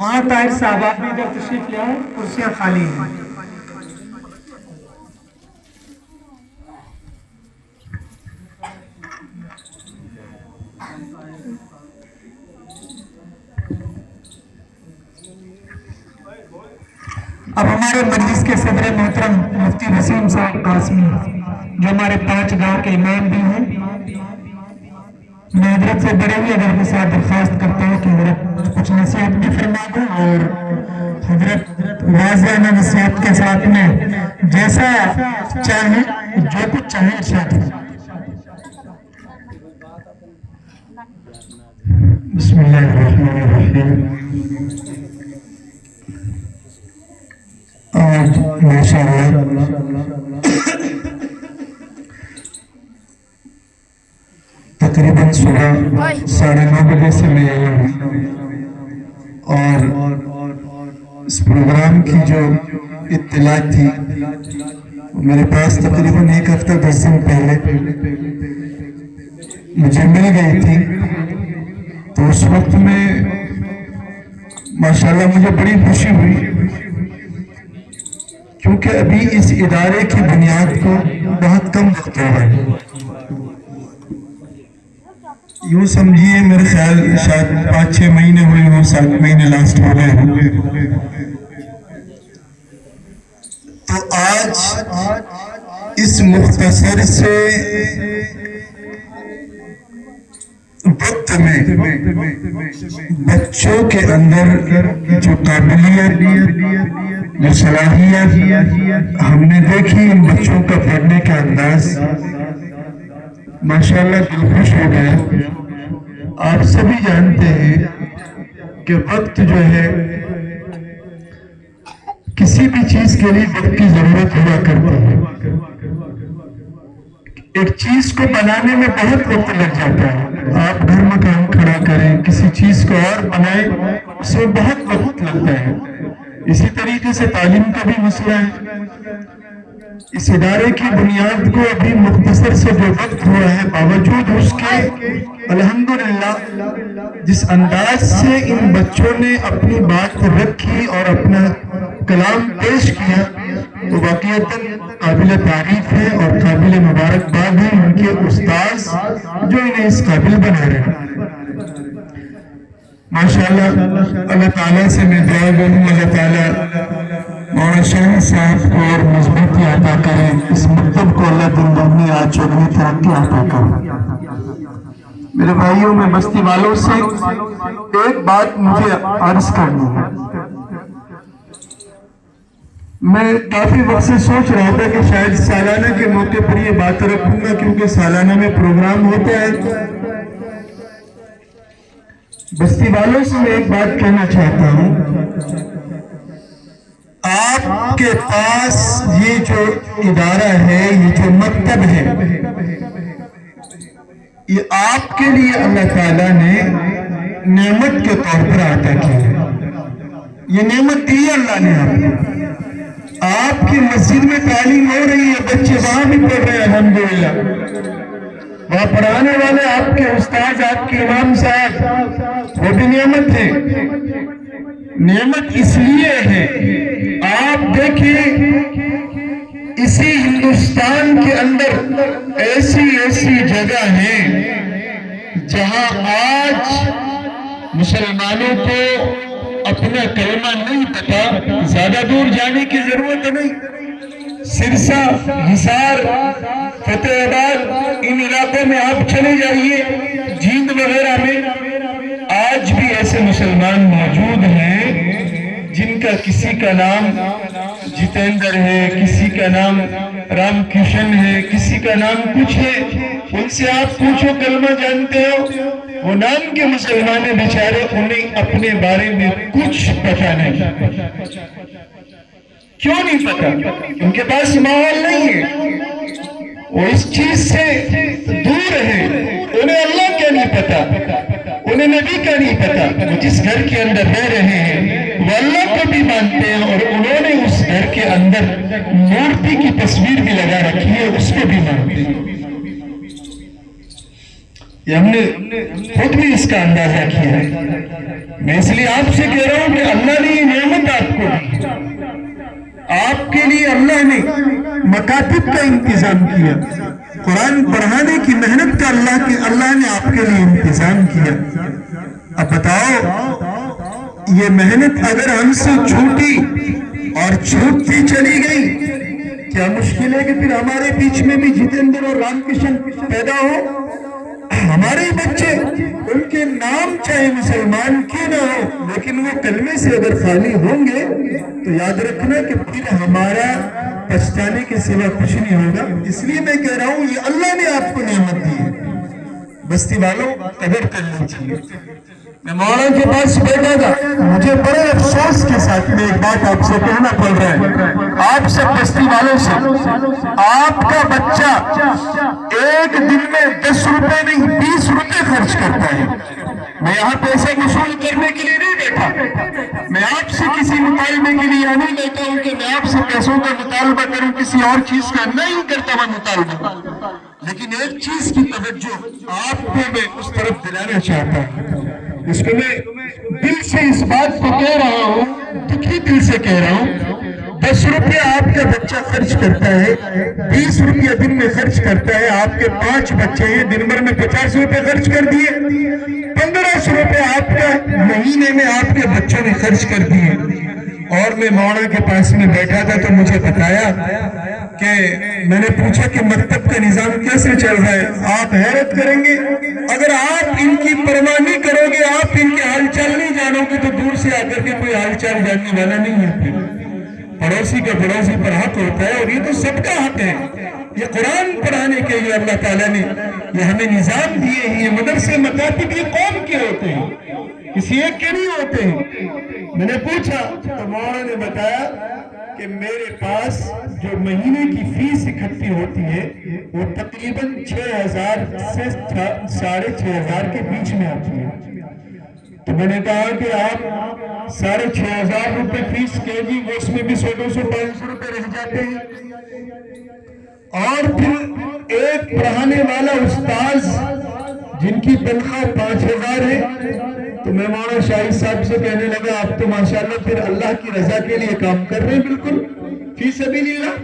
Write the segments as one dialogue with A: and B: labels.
A: وہاں طاہر صاحب آپ بھی ادھر تشریف لے آئیں، کرسیاں خالی ہیں۔ اب ہمارے مجلس کے صدر محترم مفتی وسیم صاحب قاسمی جو ہمارے 5 گاؤں کے امام بھی ہیں، میں حضرت سے بڑے ہوئے اگر کے ساتھ درخواست کرتا ہوں کہ حضرت کچھ نصیحت بھی فرما دوں اور حضرت واضح نصیحت کے ساتھ میں جیسا چاہیں جو کچھ چاہیں ارشاد فرمائیں۔ بسم اللہ الرحمن الرحیم۔ آج ماشاءاللہ تقریباً صبح 9:30 بجے سے میں آیا ہوں اور اس پروگرام کی جو اطلاع تھی میرے پاس تقریباً 1 ہفتہ 10 دن پہلے مجھے مل گئی تھی، تو اس وقت میں ماشاءاللہ مجھے بڑی خوشی ہوئی، کیونکہ ابھی اس ادارے کی بنیاد کو بہت کم وقت ہوا ہے۔ یوں سمجھیے میرے خیال شاید 5-6 مہینے ہوئے ہوں، 7 مہینے لاسٹ ہو گئے ہوں۔ تو آج اس مختصر سے وقت میں بچوں کے اندر جو قابلیت، جو صلاحیت ہم نے دیکھی ان بچوں کا پڑھنے کا انداز، ماشاءاللہ دل خوش ہو گیا۔ آپ سبھی جانتے ہیں کہ وقت جو ہے کسی بھی چیز کے لیے وقت کی ضرورت ہوا کرتی ہے۔ ایک چیز کو بنانے میں بہت وقت لگ جاتا ہے، آپ گھر مکان کھڑا کریں، کسی چیز کو اور بنائیں، اس میں بہت وقت لگتا ہے۔ اسی طریقے سے تعلیم کا بھی مسئلہ ہے۔ اس ادارے کی بنیاد کو ابھی مختصر سے جو وقت ہوا ہے، باوجود اس کے الحمدللہ جس انداز سے ان بچوں نے اپنی بات رکھی اور اپنا کلام پیش کیا، وہ واقعتاً قابل تعریف ہے اور قابل مبارکباد ہے ان کے استاذ جو انہیں اس قابل بنا رہے ہیں۔ ماشاءاللہ اللہ تعالیٰ سے میں دعا کروں، اللہ تعالیٰ مولانا شاہ صاحب کو اور مضبوطی عطا کرے، اس مکتب کو اللہ دن دگنی آج چوگنی ترقی عطا کرے۔ میرے بھائیوں، میں بستی والوں سے ایک بات مجھے عرض کرنی ہے۔ میں کافی وقت سے سوچ رہا تھا کہ شاید سالانہ کے موقع پر یہ بات رکھوں گا، کیونکہ سالانہ میں پروگرام ہوتا ہے۔ بستی والوں سے میں ایک بات کہنا چاہتا ہوں، آپ کے پاس یہ جو ادارہ ہے، یہ جو مکتب ہے، یہ آپ کے لیے اللہ تعالیٰ نے نعمت کے طور پر عطا کی ہے۔ یہ نعمت دی ہے اللہ نے آپ کو۔ آپ کی مسجد میں تعلیم ہو رہی ہے، بچے وہاں بھی پڑھ رہے ہیں الحمدللہ۔ وہاں پڑھانے والے آپ کے استاذ، آپ کے امام صاحب، وہ بھی نعمت ہے۔ نعمت اس لیے ہے، آپ دیکھیں اسی ہندوستان کے اندر ایسی جگہ ہیں جہاں آج مسلمانوں کو اپنا کلمہ نہیں پتا، زیادہ دور جانے کی ضرورت نہیں۔ سرسا، حصار، فتح آباد، ان علاقوں میں آپ چلے جائیے، جیند وغیرہ میں آج بھی ایسے مسلمان موجود ہیں جن کا کسی کا نام جتیندر ہے، کسی کا نام رام کشن ہے، کسی کا نام کچھ ہے۔ ان سے آپ پوچھو کلمہ جانتے ہو؟ وہ نام کے مسلمان بیچارے، انہیں اپنے بارے میں کچھ پتہ نہیں۔ کیوں نہیں پتا؟ ان کے پاس ماحول نہیں ہے، وہ اس چیز سے دور ہے، انہیں اللہ کا نہیں پتا، انہیں نبی کا نہیں پتا۔ وہ جس گھر کے اندر رہ رہے ہیں وہ اللہ کو بھی مانتے ہیں، اور انہوں نے اس گھر کے اندر مورتی کی تصویر بھی لگا رکھی ہے، اس کو بھی مانتے ہیں۔ یہ ہم نے خود بھی اس کا اندازہ کیا ہے۔ میں اس لیے آپ سے کہہ رہا ہوں کہ تجارت کا انتظام کیا، قرآن پڑھانے کی محنت کا اللہ نے آپ کے لیے انتظام کیا۔ اب بتاؤ یہ محنت اگر ہم سے چھوٹی اور چھوٹتی چلی گئی، کیا مشکل ہے کہ پھر ہمارے بیچ میں بھی جتیندر اور رام کرشن پیدا ہو؟ ہمارے بچے، ان کے نام چاہے مسلمان کیوں نہ ہو، لیکن وہ کلمے سے اگر خالی ہوں گے تو یاد رکھنا کہ پھر ہمارا پچھتانے کے سوا کچھ نہیں ہوگا۔ اس لیے میں کہہ رہا ہوں یہ اللہ نے آپ کو نعمت دی ہے، بستی والوں قدر کرنی چاہیے۔ میں مولانا کے پاس بیٹھا تھا، مجھے بڑے افسوس کے ساتھ میں ایک بات آپ سے کہنا پڑ رہا ہے، آپ سب بستی والوں سے، آپ کا بچہ ایک دن میں 10 روپے نہیں 20 روپے خرچ کرتا ہے۔ میں یہاں پیسے وصول کرنے کے لیے نہیں بیٹھا، میں آپ سے کسی مطالبے کے لیے نہیں بیٹھا ہوں کہ میں آپ سے پیسوں کا مطالبہ کروں، کسی اور چیز کا نہیں کرتا میں مطالبہ، لیکن ایک چیز کی توجہ آپ کو میں اس طرف دلانا چاہتا ہوں۔ اس کو میں دل سے اس بات کو کہہ رہا ہوں، دکھی دل سے کہہ رہا ہوں، 10 روپیہ آپ کا بچہ خرچ کرتا ہے، 20 روپیہ دن میں خرچ کرتا ہے، آپ کے 5 بچے ہیں، دن بھر میں 50 روپے خرچ کر دیے، 1500 روپے آپ کا مہینے میں آپ کے بچوں نے خرچ کر دیے۔ اور میں مولانا کے پاس میں بیٹھا تھا تو مجھے بتایا کہ میں نے پوچھا کہ مکتب کا نظام کیسے چل رہا ہے؟ آپ حیرت کریں گے، اگر آپ ان کی پرواہ نہیں کرو گے، آپ ان کے حال چال نہیں جانو گے تو دور سے آ کر کے کوئی حال چال جاننے والا نہیں ہے۔ پڑوسی کا پڑوسی پر حق ہوتا ہے، اور یہ تو سب کا حق ہے۔ یہ قرآن پڑھانے کے لیے اللہ تعالیٰ نے یہ ہمیں نظام دیے ہیں۔ یہ مدرسے مکاتب یہ قوم کے ہوتے ہیں، کسی ایک کے نہیں ہوتے ہیں۔ میں نے پوچھا تو مولانا نے بتایا کہ میرے پاس جو مہینے کی فیس اکٹھی ہوتی ہے وہ تقریباً 6000 سے 6500 کے بیچ میں آتی ہے۔ تو میں نے کہا کہ آپ 6500 روپے فیس کے جی، وہ اس میں بھی 100 200 500 روپے رہ جاتے ہیں، اور پھر ایک پڑھانے والا استاذ جن کی تنخواہ 5000 ہے، تو میں مولانا شاہد صاحب سے کہنے لگا آپ تو ماشاءاللہ پھر اللہ کی رضا کے لیے کام کر رہے ہیں، بالکل فی سبیل اللہ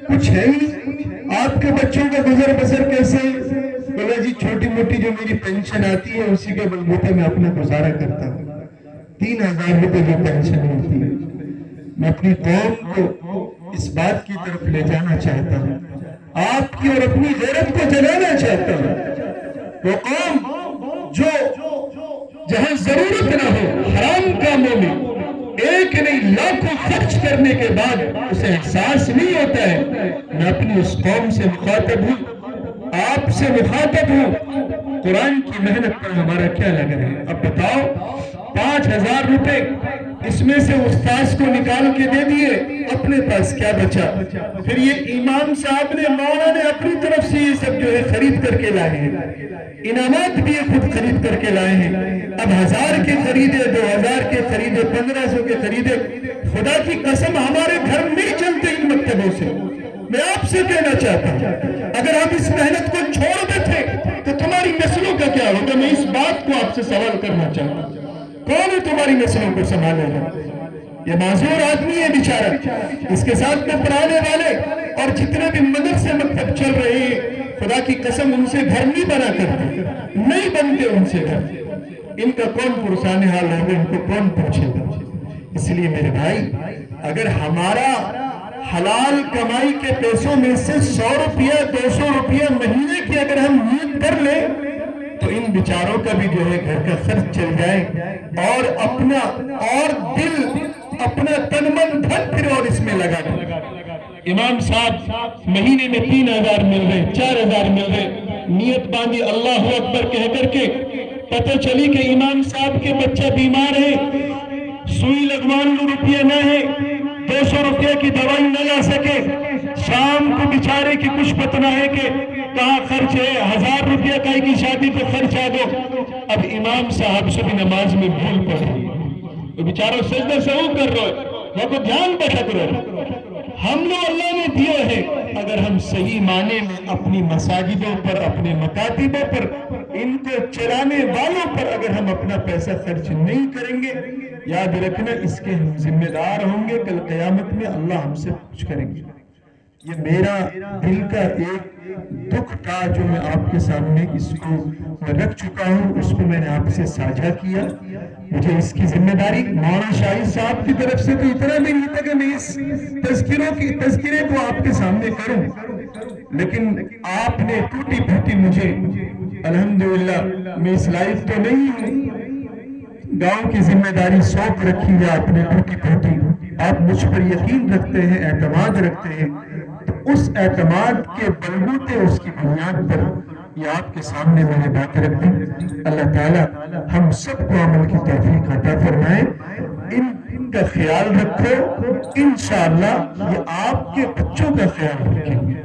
A: کچھ ہے ہی۔ آپ کے بچوں کا گزر بسر کیسے؟ بولا جی چھوٹی موٹی جو میری پینشن آتی ہے اسی کے بلبوتے میں اپنا گزارا کرتا ہوں، 3000 روپے جو پینشن ہوتی ہے۔ میں اپنی قوم کو اس بات کی طرف لے جانا چاہتا ہوں، آپ کی اور اپنی غیرت کو جلانا چاہتا ہوں۔ وہ قوم جو جہاں ضرورت نہ ہو حرام کاموں میں ایک نہیں لاکھوں خرچ کرنے کے بعد اسے احساس نہیں ہوتا ہے۔ میں اپنی اس قوم سے مخاطب ہوں، آپ سے مخاطب ہوں، قرآن کی محنت پر ہمارا کیا لگ رہا ہے؟ اب بتاؤ 5000 روپے اس میں سے استاذ کو نکال کے دے دیے، اپنے پاس کیا بچا؟ پھر یہ امام صاحب نے مولانا نے اپنی طرف سے یہ سب جو ہے خرید کر کے لائے ہیں، انعامات بھی خود خرید کر کے لائے ہیں۔ اب 1000 کے خریدے، 2000 کے خریدے، 1500 کے خریدے، خدا کی قسم ہمارے گھر نہیں چلتے ان مکتبوں سے۔ میں آپ سے کہنا چاہتا ہوں اگر ہم اس محنت کو چھوڑ دیتے تو تمہاری نسلوں کا کیا ہوگا؟ میں اس بات کو آپ سے سوال کرنا چاہتا ہوں، کون ہے تمہاری نسلوں کو سنبھالے گا؟ یہ معذور آدمی ہے بیچارہ، اس کے ساتھ میں پڑھانے والے اور جتنے بھی مدرسے مکتب چل رہے ہیں، خدا کی قسم ان سے گھر نہیں بنا کرتے، نہیں بنتے ان سے گھر۔ ان کا کون پرسان حال ہوگا؟ ان کو کون پوچھے گا؟ اس لیے میرے بھائی، اگر ہمارا حلال کمائی کے پیسوں میں سے 100 روپیہ 200 روپیہ مہینے کی اگر ہم نیت کر لیں تو ان بیچاروں کا بھی جو ہے گھر کا خرچ چل جائے، اور اپنا اور دل اپنا تن من دھن پھر اور اس میں لگا دیں۔ امام صاحب مہینے میں 3000 مل رہے، 4000 مل رہے، نیت باندھی اللہ اکبر کہہ کر کے، پتہ چلی کہ امام صاحب کے بچہ بیمار ہے، سوئی لگوان لو روپیہ نہ ہے، 200 روپیہ کی دوائی نہ لا سکے، شام کو بیچارے کی کچھ پتہ نہ ہے کہ کہاں خرچ ہے، 1000 روپیہ کائی کی شادی پہ خرچ آ دو۔ اب امام صاحب سے بھی نماز میں بھول پڑ رہی ہے، وہ بیچارہ سجدہ سہو کر رہے، وہ کو دھیان بھٹک رہے۔ ہم لوگ اللہ نے دیے ہیں، اگر ہم صحیح معنی میں اپنی مساجدوں پر، اپنے مکاتبوں پر، ان کو چلانے والوں پر اگر ہم اپنا پیسہ خرچ نہیں کریں گے، یاد رکھنا اس کے ہم ذمہ دار ہوں گے، کل قیامت میں اللہ ہم سے پوچھ کریں گے۔ یہ میرا دل کا ایک دکھ تھا جو میں آپ کے سامنے اس کو میں رکھ چکا ہوں، اس کو میں نے آپ سے ساجھا کیا۔ مجھے اس کی ذمہ داری مولانا شاہد صاحب کی طرف سے تو اتنا بھی نہیں تھا کہ میں اس تذکرے کو آپ کے سامنے کروں، لیکن آپ نے ٹوٹی پھوٹی مجھے، الحمدللہ میں اس لائف تو نہیں ہوں، گاؤں کی ذمہ داری سونپ رکھی ہے آپ نے ٹوٹی پھوٹی، آپ مجھ پر یقین رکھتے ہیں، اعتماد رکھتے ہیں، تو اس اعتماد کے بلبوتے، اس کی بنیاد پر یہ آپ کے سامنے میں نے بات رکھ دی۔ اللہ تعالی ہم سب کو عمل کی توفیق عطا فرمائے۔ ان کا خیال رکھو، انشاءاللہ یہ آپ کے بچوں کا خیال رکھیں گے۔